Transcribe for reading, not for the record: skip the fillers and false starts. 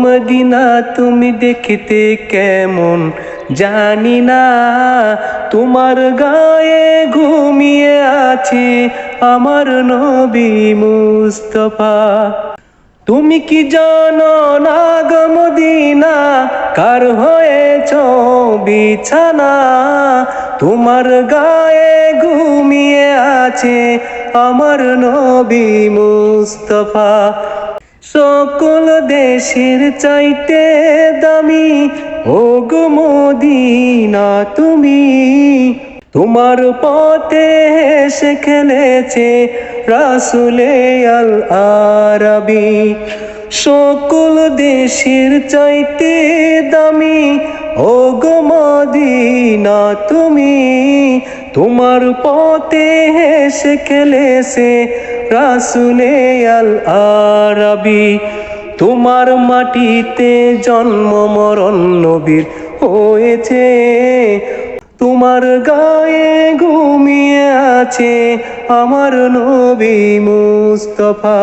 Medina তুমি দেখতে কেমন জানি না, তোমার গায়ে ঘুমিয়ে আছে আমার নবী মুস্তাফা। তুমি কি জানো না গো মদিনা, কার হয়েছ বিছানা, তোমার গায়ে ঘুমিয়ে আছে আমার নবী মুস্তাফা। সকল দেশের চাইতে দামি ও গো মদিনা তুমি, তোমার পথে হেসে খেলেছে রাসূলে আল আরাবী। সকল দেশের চাইতে দামি ও গো মদিনা তুমি, তোমার পথে হেসে খেলেছে রাসূলে আল আরাবী। তোমার মাটিতে জন্ম মরণ নবীর হয়েছে, তোমার গায়ে ঘুমিয়ে আছে আমার নবী মুস্তাফা।